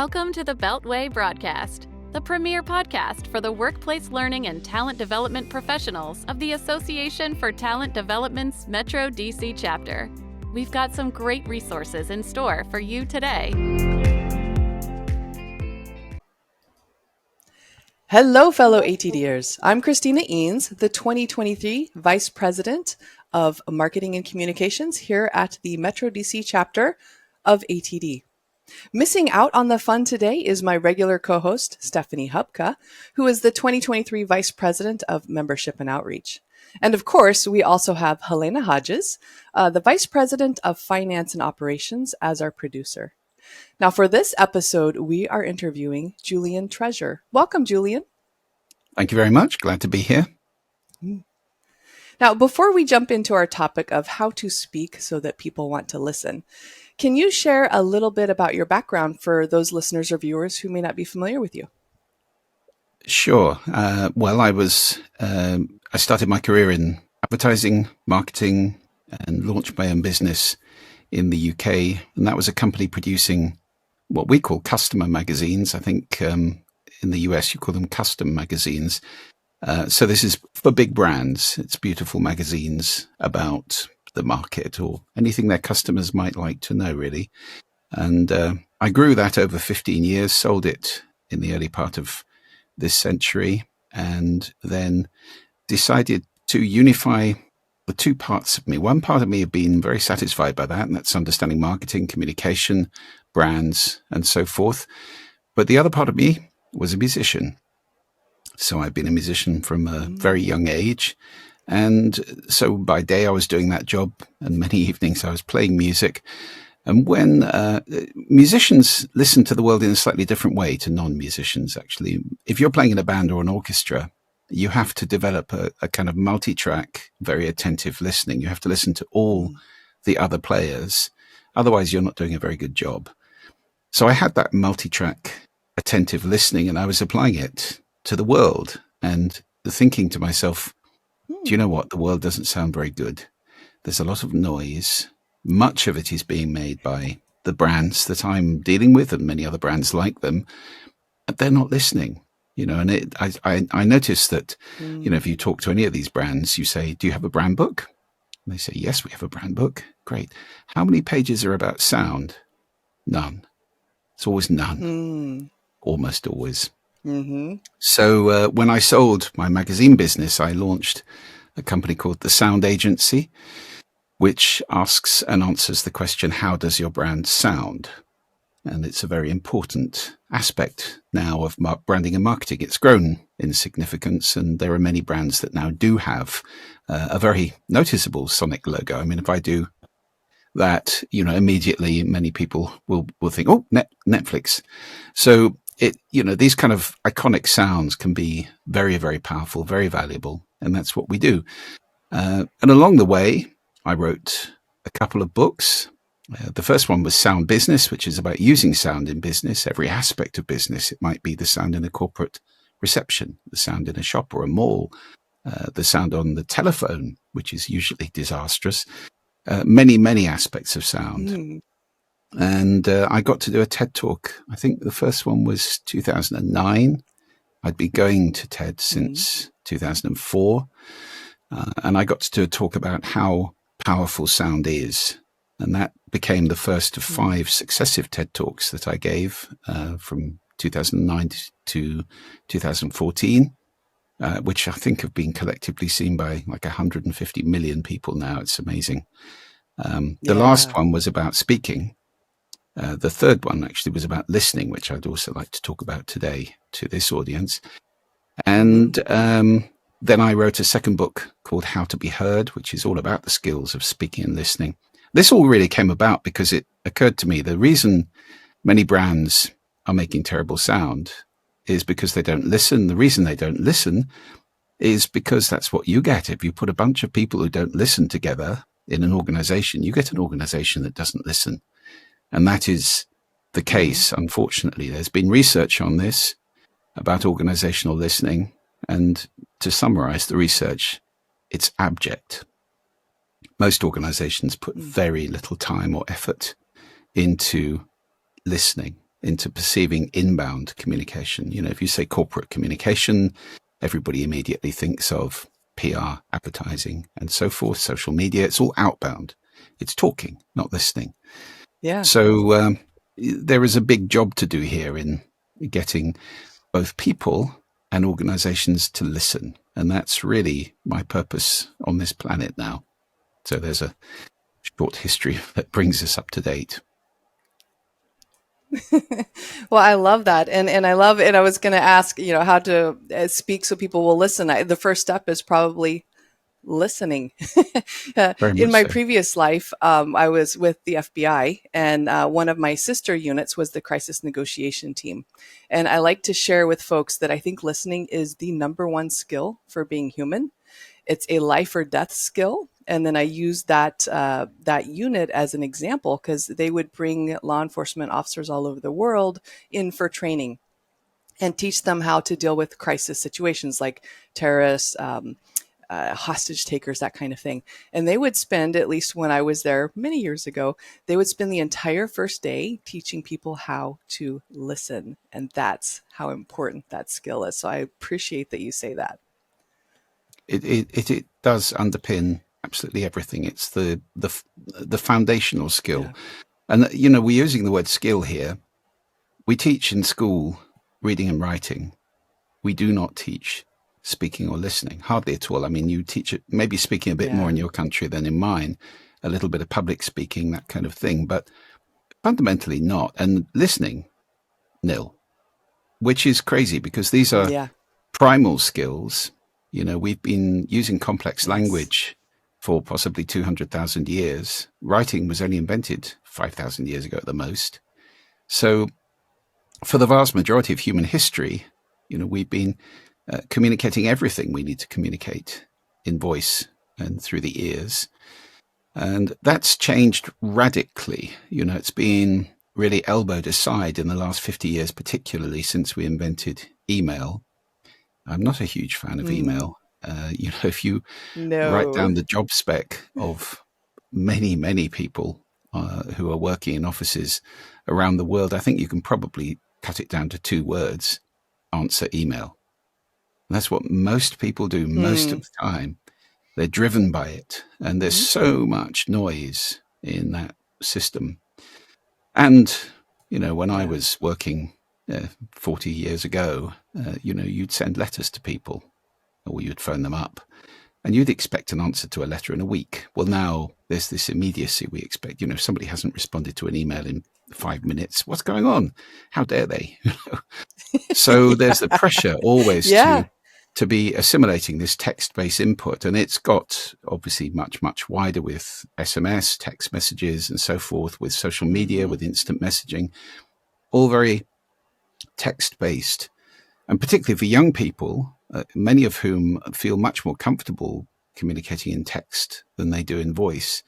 Welcome to the Beltway Broadcast, the premier podcast for the workplace learning and talent development professionals of the Association for Talent Development's Metro DC chapter. We've got some great resources in store for you today. Hello, fellow ATDers. I'm Christina Eanes, the 2023 Vice President of Marketing and Communications here at the Metro DC chapter of ATD. Missing out on the fun today is my regular co-host, Stephanie Hubka, who is the 2023 Vice President of Membership and Outreach. And of course, we also have Halyna Hodges, the Vice President of Finance and Operations, as our producer. Now, for this episode, we are interviewing Julian Treasure. Welcome, Julian. Thank you very much. Glad to be here. Now, before we jump into our topic of how to speak so that people want to listen, can you share a little bit about your background for those listeners or viewers who may not be familiar with you? Sure. I started my career in advertising, marketing, and launched my own business in the UK. And that was a company producing what we call customer magazines. I think in the US, you call them custom magazines. So this is for big brands. It's beautiful magazines about the market or anything their customers might like to know, really. And I grew that over 15 years, sold it in the early part of this century, and then decided to unify the two parts of me. One part of me had been very satisfied by that, and that's understanding marketing, communication, brands, and so forth. But the other part of me was a musician. So I've been a musician from a very young age. And so by day I was doing that job, and many evenings I was playing music. And when musicians listen to the world in a slightly different way to non-musicians, actually, if you're playing in a band or an orchestra, you have to develop a kind of multi-track, very attentive listening. You have to listen to all the other players. Otherwise, you're not doing a very good job. So I had that multi-track attentive listening, and I was applying it to the world and thinking to myself, do you know what? The world doesn't sound very good. There's a lot of noise. Much of it is being made by the brands that I'm dealing with and many other brands like them. But they're not listening, and I noticed that, if you talk to any of these brands, you say, do you have a brand book? And they say, yes, we have a brand book. Great. How many pages are about sound? None. It's always none. Almost always. Mm-hmm. So when I sold my magazine business, I launched a company called The Sound Agency, which asks and answers the question, how does your brand sound? And it's a very important aspect now of branding and marketing. It's grown in significance, and there are many brands that now do have a very noticeable sonic logo. I mean, if I do that, immediately many people will think, oh, Netflix. So these kind of iconic sounds can be very, very powerful, very valuable. And that's what we do. And along the way, I wrote a couple of books. The first one was Sound Business, which is about using sound in business, every aspect of business. It might be the sound in a corporate reception, the sound in a shop or a mall, the sound on the telephone, which is usually disastrous. Many, many aspects of sound. And I got to do a TED Talk. I think the first one was 2009. I'd been going to TED since 2004. And I got to do a talk about how powerful sound is. And that became the first of 5 successive TED Talks that I gave from 2009 to 2014, which I think have been collectively seen by like 150 million people now. It's amazing. The last one was about speaking. The third one actually was about listening, which I'd also like to talk about today to this audience. And then I wrote a second book called How to Be Heard, which is all about the skills of speaking and listening. This all really came about because it occurred to me the reason many brands are making terrible sound is because they don't listen. The reason they don't listen is because that's what you get. If you put a bunch of people who don't listen together in an organization, you get an organization that doesn't listen. And that is the case, unfortunately. There's been research on this about organizational listening. And to summarize the research, it's abject. Most organizations put very little time or effort into listening. into perceiving inbound communication. You know, if you say corporate communication, everybody immediately thinks of PR, advertising, and so forth, social media. It's all outbound. It's talking, not listening. Yeah. So there is a big job to do here in getting both people and organizations to listen. And that's really my purpose on this planet now. So there's a short history that brings us up to date. Well, I love that. And I love it. I was going to ask, how to speak so people will listen. The first step is probably listening. Very In much my so. previous life, I was with the FBI, and one of my sister units was the crisis negotiation team. And I like to share with folks that I think listening is the number one skill for being human. It's a life or death skill. And then I use that unit as an example because they would bring law enforcement officers all over the world in for training and teach them how to deal with crisis situations like terrorists, hostage takers, that kind of thing. And they would spend, at least when I was there many years ago, they would spend the entire first day teaching people how to listen. And that's how important that skill is. So I appreciate that you say that. It does underpin absolutely everything. It's the foundational skill. Yeah. And, we're using the word skill here. We teach in school reading and writing. We do not teach speaking or listening, hardly at all. I mean, you teach it, maybe speaking a bit more in your country than in mine, a little bit of public speaking, that kind of thing, but fundamentally not. And listening, nil, which is crazy because these are primal skills. We've been using complex language for possibly 200,000 years. Writing was only invented 5,000 years ago at the most. So for the vast majority of human history, we've been communicating everything we need to communicate in voice and through the ears. And that's changed radically. It's been really elbowed aside in the last 50 years, particularly since we invented email. I'm not a huge fan of email. If you write down the job spec of many, many people who are working in offices around the world, I think you can probably cut it down to 2 words: answer email. And that's what most people do most of the time. They're driven by it. And there's so much noise in that system. And, when I was working 40 years ago, you'd send letters to people or you'd phone them up and you'd expect an answer to a letter in a week. Well, now there's this immediacy we expect. If somebody hasn't responded to an email in 5 minutes, what's going on? How dare they? So there's the pressure always to be assimilating this text-based input. And it's got obviously much, much wider with SMS, text messages and so forth, with social media, with instant messaging, all very text-based. And particularly for young people, many of whom feel much more comfortable communicating in text than they do in voice,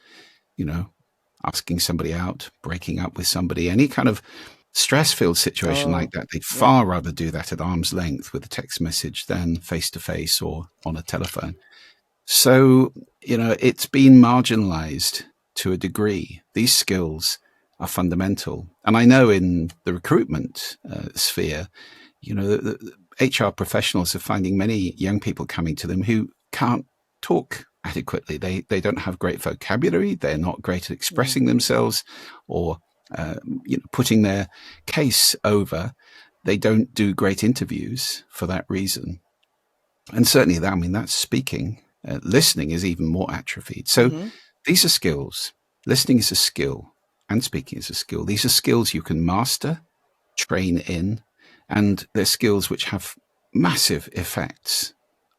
asking somebody out, breaking up with somebody, any kind of stress-filled situation like that, they'd far rather do that at arm's length with a text message than face-to-face or on a telephone. So, it's been marginalized to a degree. These skills are fundamental. And I know in the recruitment sphere, the HR professionals are finding many young people coming to them who can't talk adequately. They don't have great vocabulary. They're not great at expressing themselves or putting their case over. They don't do great interviews for that reason. And certainly that's speaking. Listening is even more atrophied. So these are skills. Listening is a skill and speaking is a skill. These are skills you can master, train in, and they're skills which have massive effects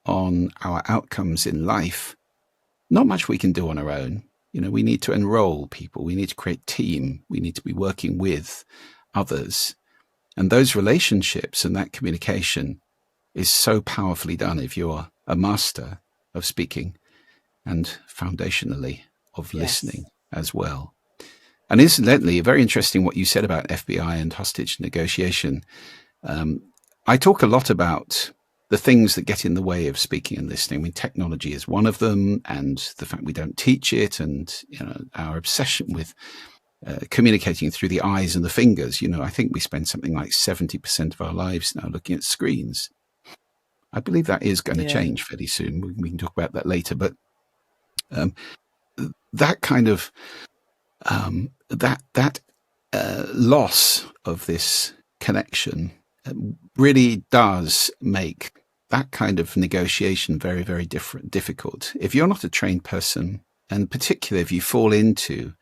on our outcomes in life. Not much we can do on our own. We need to enroll people. We need to create team. We need to be working with others. And those relationships and that communication is so powerfully done if you're a master of speaking and foundationally of listening as well. And incidentally, very interesting what you said about FBI and hostage negotiation. I talk a lot about the things that get in the way of speaking and listening. I mean, technology is one of them, and the fact we don't teach it, and our obsession with communicating through the eyes and the fingers. I think we spend something like 70% of our lives now looking at screens. I believe that is going to change fairly soon. We can talk about that later. But that kind of loss of this connection really does make that kind of negotiation very, very difficult. If you're not a trained person, and particularly if you fall into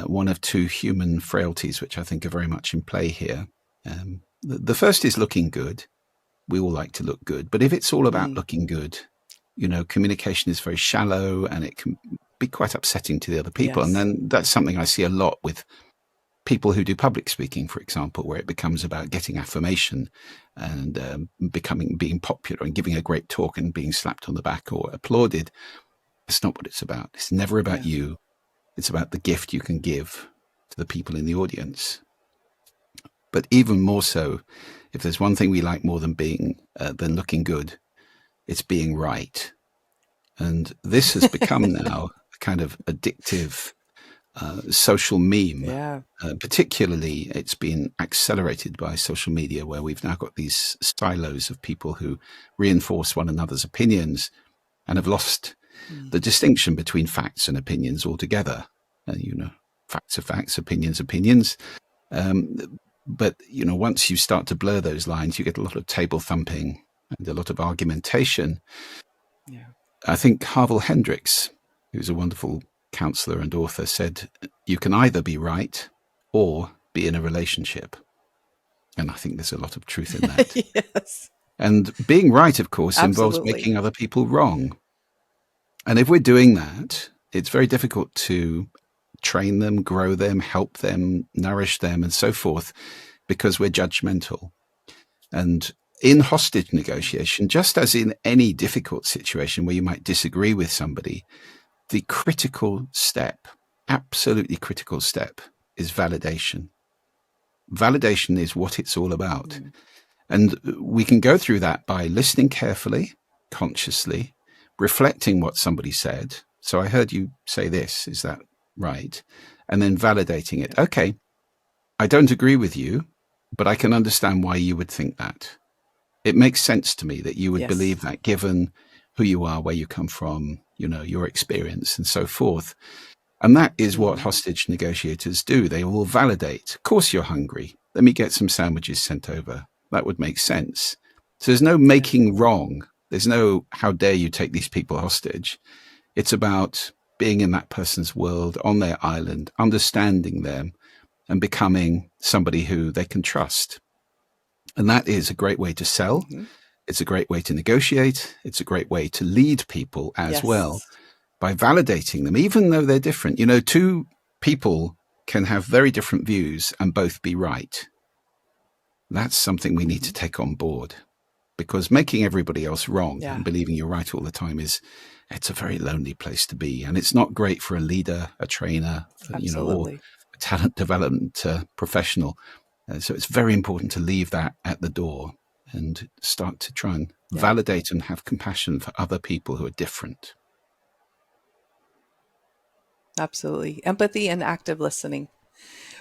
one of two human frailties, which I think are very much in play here. The first is looking good. We all like to look good. But if it's all about looking good, communication is very shallow and it can be quite upsetting to the other people. Yes. And then that's something I see a lot with people who do public speaking, for example, where it becomes about getting affirmation and being popular and giving a great talk and being slapped on the back or applauded. That's not what it's about. It's never about you. It's about the gift you can give to the people in the audience. But even more so, if there's one thing we like more than than looking good, it's being right. And this has become now a kind of addictive social meme. Yeah. Particularly, it's been accelerated by social media, where we've now got these silos of people who reinforce one another's opinions and have lost the distinction between facts and opinions altogether. Facts are facts, opinions. But, once you start to blur those lines, you get a lot of table thumping and a lot of argumentation. Yeah. I think Harville Hendricks, who's a wonderful counselor and author, said, you can either be right or be in a relationship. And I think there's a lot of truth in that. Yes. And being right, of course, involves making other people wrong. And if we're doing that, it's very difficult to train them, grow them, help them, nourish them, and so forth, because we're judgmental. And in hostage negotiation, just as in any difficult situation where you might disagree with somebody, the critical step, absolutely critical step, is validation. Validation is what it's all about. And we can go through that by listening carefully, consciously, reflecting what somebody said. So I heard you say this, is that right? And then validating it. Okay, I don't agree with you, but I can understand why you would think that. It makes sense to me that you would believe that, given who you are, where you come from, your experience and so forth. And that is what hostage negotiators do. They will validate. Of course you're hungry. Let me get some sandwiches sent over. That would make sense. So there's no making wrong. There's no, how dare you take these people hostage. It's about being in that person's world, on their island, understanding them and becoming somebody who they can trust. And that is a great way to sell. It's a great way to negotiate. It's a great way to lead people as well, by validating them, even though they're different. Two people can have very different views and both be right. That's something we need to take on board, because making everybody else wrong and believing you're right all the time it's a very lonely place to be. And it's not great for a leader, a trainer, or a talent development professional. So it's very important to leave that at the door and start to try and validate and have compassion for other people who are different. Absolutely. Empathy and active listening.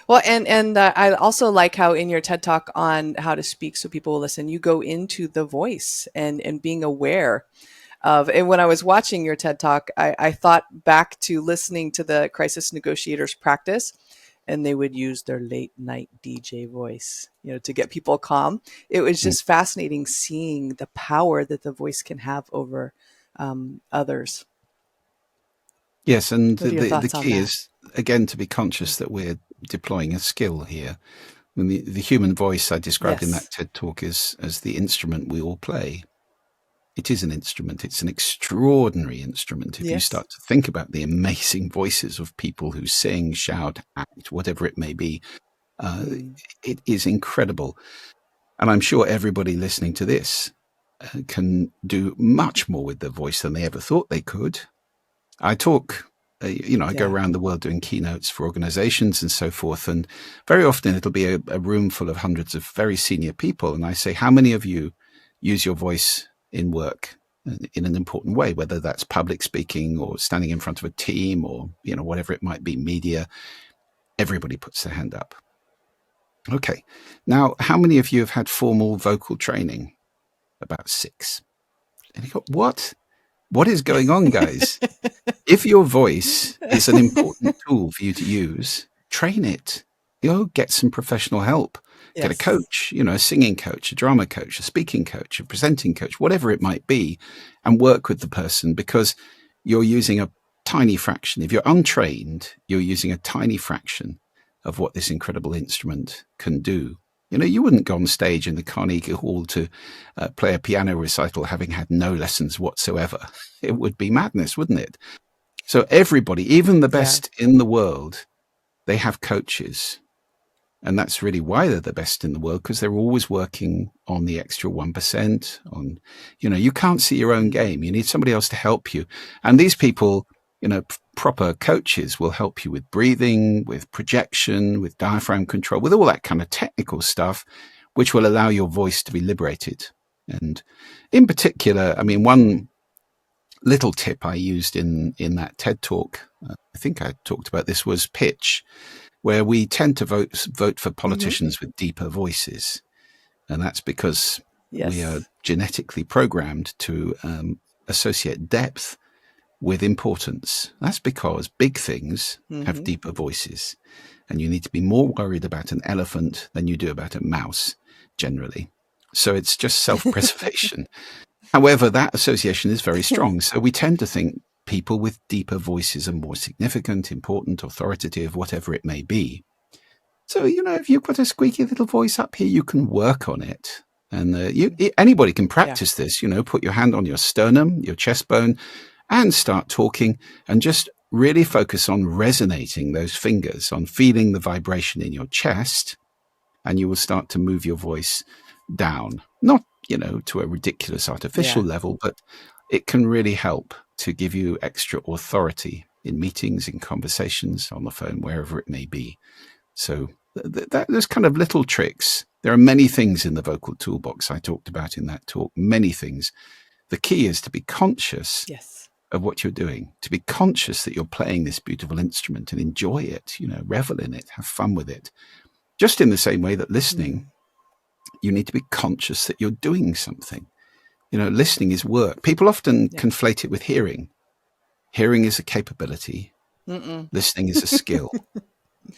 Well, and I also like how in your TED Talk on how to speak so people will listen, you go into the voice and being aware of. And when I was watching your TED Talk, I thought back to listening to the crisis negotiators practice, and they would use their late night DJ voice, to get people calm. It was just fascinating seeing the power that the voice can have over others. Yes, and the key is, again, to be conscious that we're deploying a skill here. I mean, the human voice I described in that TED Talk as the instrument we all play. It is an instrument. It's an extraordinary instrument. If you start to think about the amazing voices of people who sing, shout, act, whatever it may be, it is incredible. And I'm sure everybody listening to this can do much more with their voice than they ever thought they could. I talk, I go around the world doing keynotes for organizations and so forth. And very often it'll be a room full of hundreds of very senior people. And I say, how many of you use your voice in work in an important way, whether that's public speaking or standing in front of a team or, whatever it might be, media? Everybody puts their hand up. Okay. Now, how many of you have had formal vocal training? About 6. And you go, what? What is going on, guys? If your voice is an important tool for you to use, train it. Get some professional help. Yes. Get a coach, a singing coach, a drama coach, a speaking coach, a presenting coach, whatever it might be, and work with the person, because you're using a tiny fraction. If you're untrained, you're using a tiny fraction of what this incredible instrument can do. You wouldn't go on stage in the Carnegie Hall to play a piano recital having had no lessons whatsoever. It would be madness, wouldn't it? So everybody, even the best in the world, they have coaches. And that's really why they're the best in the world, because they're always working on the extra 1%. You can't see your own game. You need somebody else to help you. And these people, proper coaches will help you with breathing, with projection, with diaphragm control, with all that kind of technical stuff, which will allow your voice to be liberated. And in particular, one little tip I used in that TED talk, I think I talked about this, was pitch, where we tend to vote for politicians with deeper voices. And that's because we are genetically programmed to associate depth with importance. That's because big things have deeper voices. And you need to be more worried about an elephant than you do about a mouse, generally. So it's just self-preservation. However, that association is very strong. So we tend to think people with deeper voices are more significant, important, authoritative, whatever it may be. So, if you've got a squeaky little voice up here, you can work on it. And anybody can practice this, put your hand on your sternum, your chest bone, and start talking, and just really focus on resonating those fingers, on feeling the vibration in your chest, and you will start to move your voice down. Not, to a ridiculous artificial level, but it can really help to give you extra authority in meetings, in conversations, on the phone, wherever it may be. So there's kind of little tricks. There are many things in the vocal toolbox I talked about in that talk, many things. The key is to be conscious of what you're doing, to be conscious that you're playing this beautiful instrument and enjoy it, revel in it, have fun with it. Just in the same way that listening, you need to be conscious that you're doing something. Listening is work. People often conflate it with hearing. Hearing is a capability. Listening is a skill.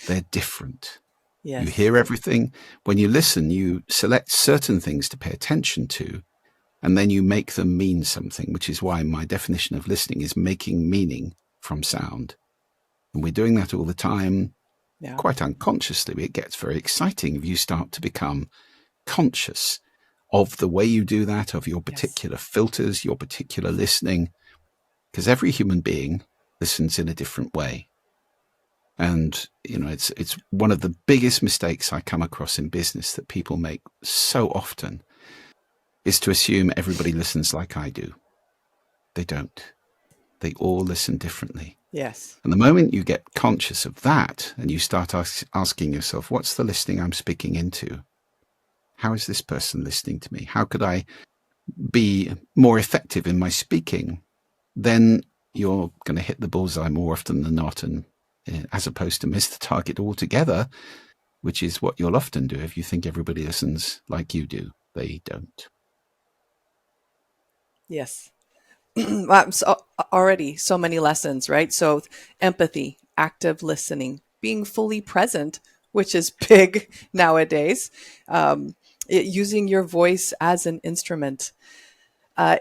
They're different. You hear everything. When you listen, you select certain things to pay attention to, and then you make them mean something, which is why my definition of listening is making meaning from sound. And we're doing that all the time, quite unconsciously. It gets very exciting if you start to become conscious of the way you do that, of your particular filters, your particular listening, because every human being listens in a different way. And, it's one of the biggest mistakes I come across in business that people make so often is to assume everybody listens like I do. They don't. They all listen differently. Yes. And the moment you get conscious of that and you start asking yourself, what's the listening I'm speaking into? How is this person listening to me? How could I be more effective in my speaking? Then you're going to hit the bullseye more often than not, and as opposed to miss the target altogether, which is what you'll often do if you think everybody listens like you do. They don't. Yes. Already so many lessons, right? So empathy, active listening, being fully present, which is big nowadays, using your voice as an instrument.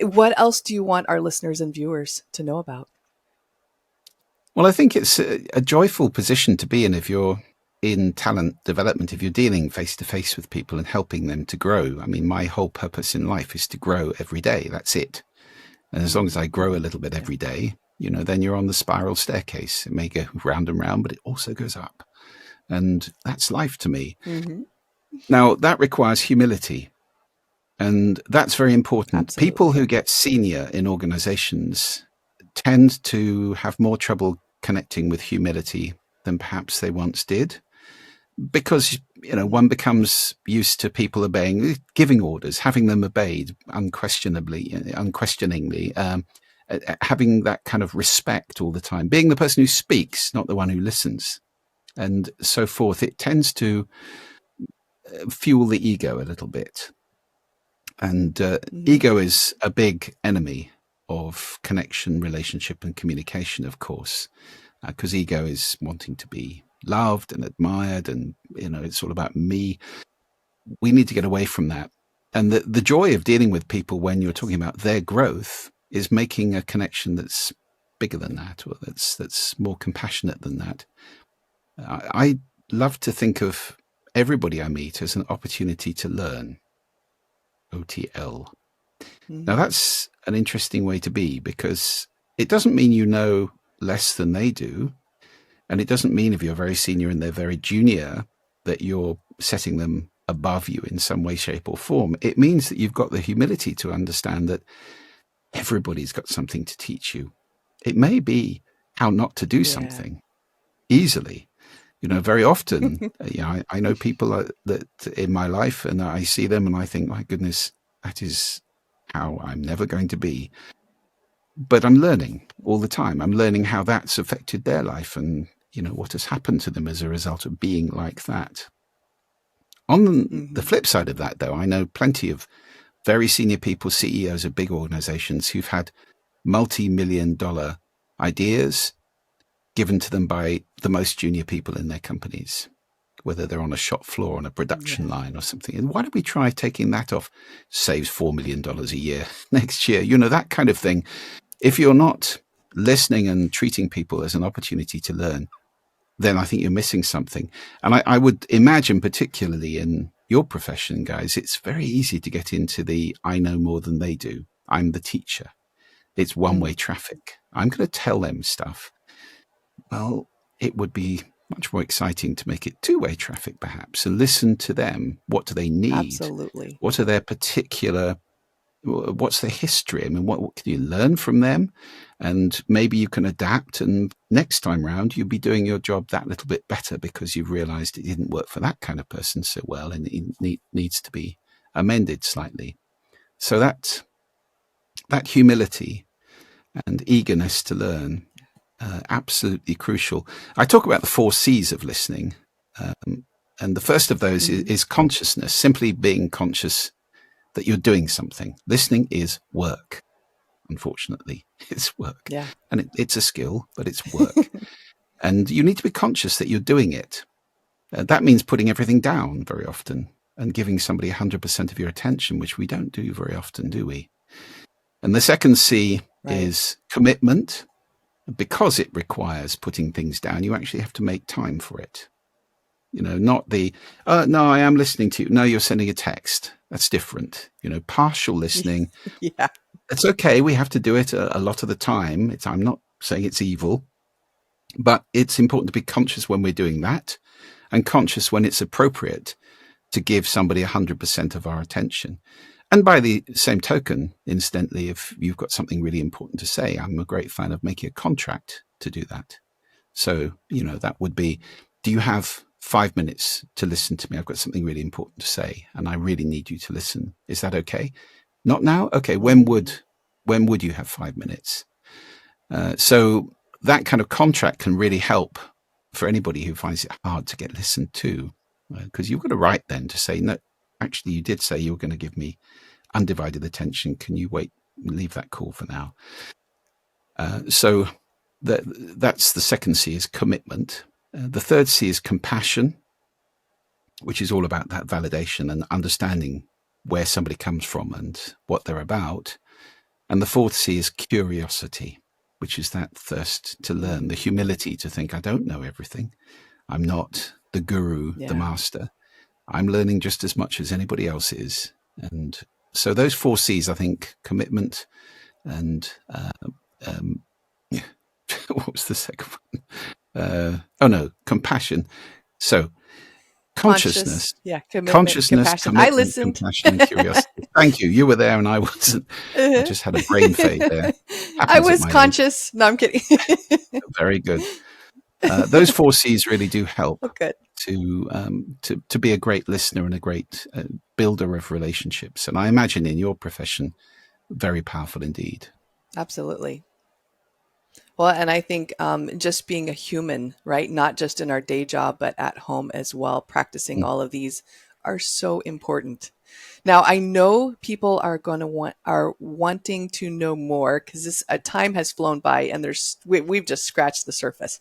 What else do you want our listeners and viewers to know about? Well, I think it's a joyful position to be in if you're in talent development, if you're dealing face to face with people and helping them to grow. My whole purpose in life is to grow every day. That's it. And as long as I grow a little bit every day, then you're on the spiral staircase. It may go round and round, but it also goes up. And that's life to me. Now, that requires humility. And that's very important. Absolutely. People who get senior in organizations tend to have more trouble connecting with humility than perhaps they once did, because one becomes used to people giving orders, having them obeyed unquestioningly, having that kind of respect all the time, being the person who speaks, not the one who listens. and so forth, it tends to fuel the ego a little bit. And ego is a big enemy of connection, relationship, and communication, of course, because ego is wanting to be loved and admired, and it's all about me. We need to get away from that. And the joy of dealing with people when you're talking about their growth is making a connection that's bigger than that, or that's more compassionate than that. I love to think of everybody I meet as an opportunity to learn. OTL. Now that's an interesting way to be, because it doesn't mean you know less than they do. And it doesn't mean if you're very senior and they're very junior that you're setting them above you in some way, shape, or form. It means that you've got the humility to understand that everybody's got something to teach you. It may be how not to do something easily. Very often, I know people that in my life, and I see them and I think, my goodness, that is how I'm never going to be. But I'm learning all the time. I'm learning how that's affected their life, and what has happened to them as a result of being like that. On the flip side of that, though, I know plenty of very senior people, CEOs of big organizations, who've had multi-million-dollar ideas given to them by the most junior people in their companies, whether they're on a shop floor, on a production line or something. And why don't we try taking that off? Saves $4 million a year next year, that kind of thing. If you're not listening and treating people as an opportunity to learn, then I think you're missing something. And I would imagine, particularly in your profession, guys, it's very easy to get into the I know more than they do. I'm the teacher. It's one-way traffic. I'm going to tell them stuff. Well, it would be much more exciting to make it two-way traffic, perhaps, and listen to them. What do they need? Absolutely. What are their particular... What's their history? I mean, what can you learn from them? And maybe you can adapt, and next time round you'll be doing your job that little bit better because you've realized it didn't work for that kind of person so well, and it needs to be amended slightly. So that humility and eagerness to learn, absolutely crucial. I talk about the 4 C's of listening, and the first of those is consciousness, simply being conscious that you're doing something. Listening is work. Unfortunately, it's work. Yeah. And it's a skill, but it's work. And you need to be conscious that you're doing it. That means putting everything down very often and giving somebody 100% of your attention, which we don't do very often, do we? And the second C is commitment. Because it requires putting things down, you actually have to make time for it. Not the, no, I am listening to you. No, you're sending a text. That's different. Partial listening. Yeah. It's okay. We have to do it a lot of the time. I'm not saying it's evil, but it's important to be conscious when we're doing that, and conscious when it's appropriate to give somebody 100% of our attention. And by the same token, incidentally, if you've got something really important to say, I'm a great fan of making a contract to do that. So, that would be, do you have 5 minutes to listen to me? I've got something really important to say, and I really need you to listen. Is that okay? Not now? Okay. When would you have 5 minutes? So that kind of contract can really help for anybody who finds it hard to get listened to, because you've got a right then to say, no, actually, you did say you were going to give me undivided attention. Can you wait? Leave that call for now. So that's the second C, is commitment. The third C is compassion, which is all about that validation and understanding where somebody comes from and what they're about. And the fourth C is curiosity, which is that thirst to learn, the humility to think, I don't know everything. I'm not the guru, the master. I'm learning just as much as anybody else is. And so those 4 C's, I think, commitment and what was the second one? Compassion. So consciousness, compassion. Commitment, I listened. compassion, and curiosity. Thank you. You were there and I wasn't. I just had a brain fade there. I was conscious. Age. No, I'm kidding. Very good. Those 4 C's really do help to be a great listener and a great builder of relationships. And I imagine in your profession, very powerful indeed. Absolutely. Well, and I think just being a human, right? Not just in our day job, but at home as well, practicing Mm. all of these are so important. Now, I know people are going to are wanting to know more because this time has flown by and we've just scratched the surface.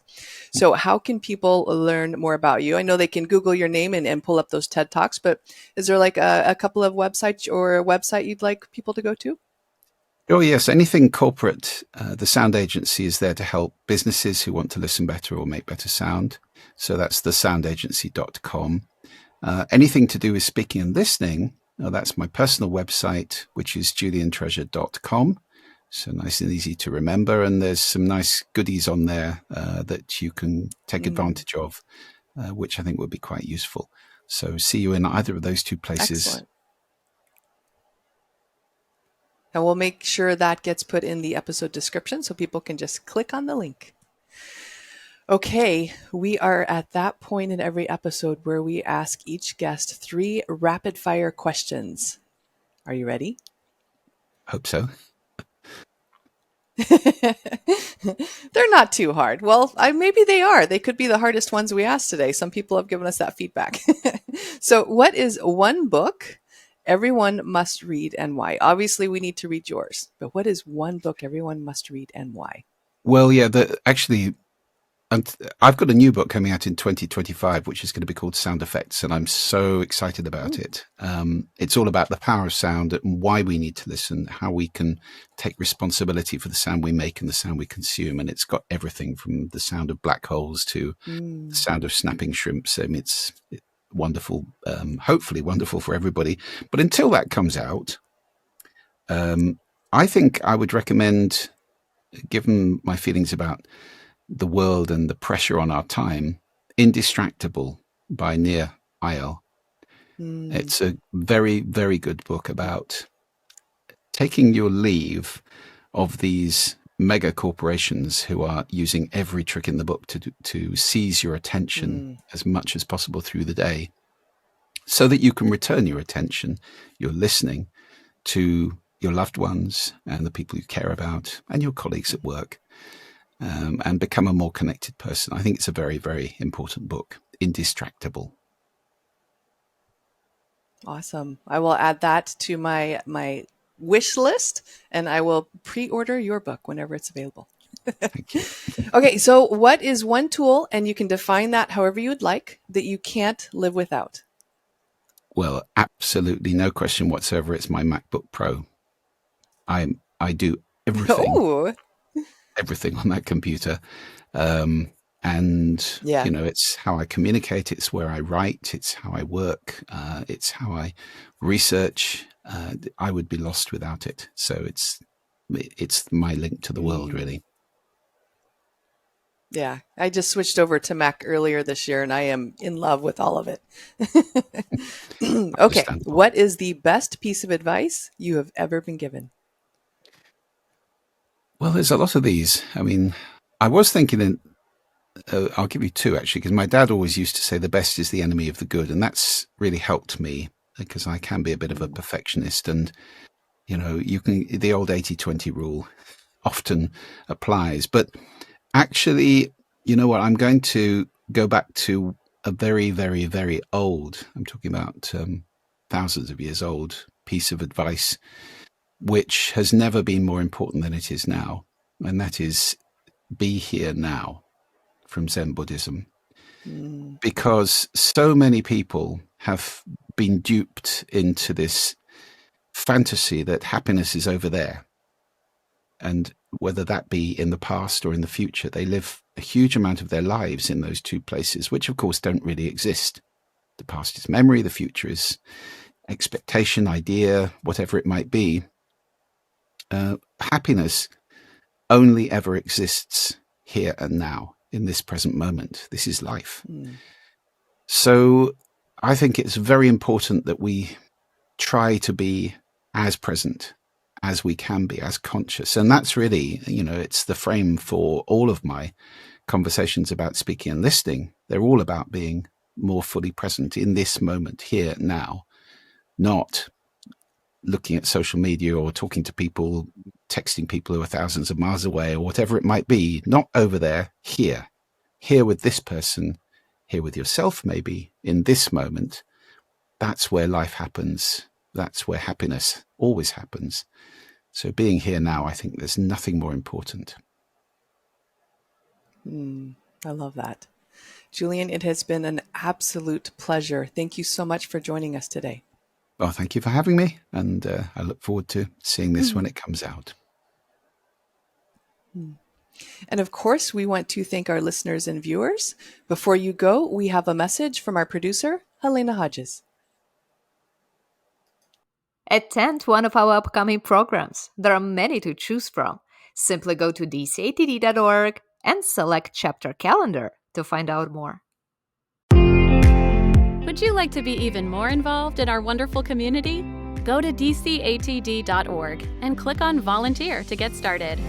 So, how can people learn more about you? I know they can Google your name and pull up those TED Talks, but is there like a couple of websites or a website you'd like people to go to? Oh, yes. Anything corporate. The sound agency is there to help businesses who want to listen better or make better sound. So that's thesoundagency.com. Anything to do with speaking and listening, that's my personal website, which is juliantreasure.com. So nice and easy to remember. And there's some nice goodies on there that you can take advantage of, which I think would be quite useful. So see you in either of those two places. Excellent. And we'll make sure that gets put in the episode description so people can just click on the link. Okay, we are at that point in every episode where we ask each guest 3 rapid fire questions. Are you ready? Hope so. They're not too hard. Well, maybe they are. They could be the hardest ones we asked today. Some people have given us that feedback. So, what is one book everyone must read and why? Obviously, we need to read yours, but what is one book everyone must read and why? Well, yeah, actually, I've got a new book coming out in 2025, which is going to be called Sound Effects, and I'm so excited about it. It's all about the power of sound and why we need to listen, how we can take responsibility for the sound we make and the sound we consume. And it's got everything from the sound of black holes to the sound of snapping shrimps. I mean, it's wonderful, hopefully wonderful for everybody. But until that comes out, I think I would recommend, given my feelings about the world and the pressure on our time, Indistractable by Nir Eyal. It's a very, very good book about taking your leave of these mega corporations who are using every trick in the book to seize your attention as much as possible through the day, so that you can return your attention, your listening, to your loved ones and the people you care about and your colleagues at work. And become a more connected person. I think it's a very, very important book, Indistractable. Awesome. I will add that to my wish list, and I will pre-order your book whenever it's available. Thank you. Okay, so what is one tool, and you can define that however you would like, that you can't live without? Well, absolutely no question whatsoever. It's my MacBook Pro. I do everything. Oh. Everything on that computer. And, Yeah. it's how I communicate. It's where I write. It's how I work. It's how I research. I would be lost without it. So it's my link to the world, really. Yeah. I just switched over to Mac earlier this year, and I am in love with all of it. Okay. What is the best piece of advice you have ever been given? Well, there's a lot of these. I mean, I was thinking, I'll give you 2 actually, because my dad always used to say the best is the enemy of the good. And that's really helped me because I can be a bit of a perfectionist. And, the old 80-20 rule often applies. But actually, you know what? I'm going to go back to a very, very, very old, I'm talking about thousands of years old piece of advice, which has never been more important than it is now. And that is, be here now, from Zen Buddhism. Because so many people have been duped into this fantasy that happiness is over there. And whether that be in the past or in the future, they live a huge amount of their lives in those 2 places, which of course don't really exist. The past is memory, the future is expectation, idea, whatever it might be. Happiness only ever exists here and now, in this present moment. This is life. So I think it's very important that we try to be as present as we can be, as conscious. And that's really, it's the frame for all of my conversations about speaking and listening. They're all about being more fully present in this moment, here, now, not looking at social media or talking to people texting people who are thousands of miles away or whatever it might be. Not over there, here. Here with this person, here with yourself maybe, in this moment. That's where life happens. That's where happiness always happens. So being here now, I think there's nothing more important. I love that. Julian, it has been an absolute pleasure. Thank you so much for joining us today. Well, thank you for having me. And I look forward to seeing this when it comes out. And of course, we want to thank our listeners and viewers. Before you go, we have a message from our producer, Halyna Hodges. Attend one of our upcoming programs. There are many to choose from. Simply go to dcatd.org and select Chapter Calendar to find out more. Would you like to be even more involved in our wonderful community? Go to dcatd.org and click on Volunteer to get started.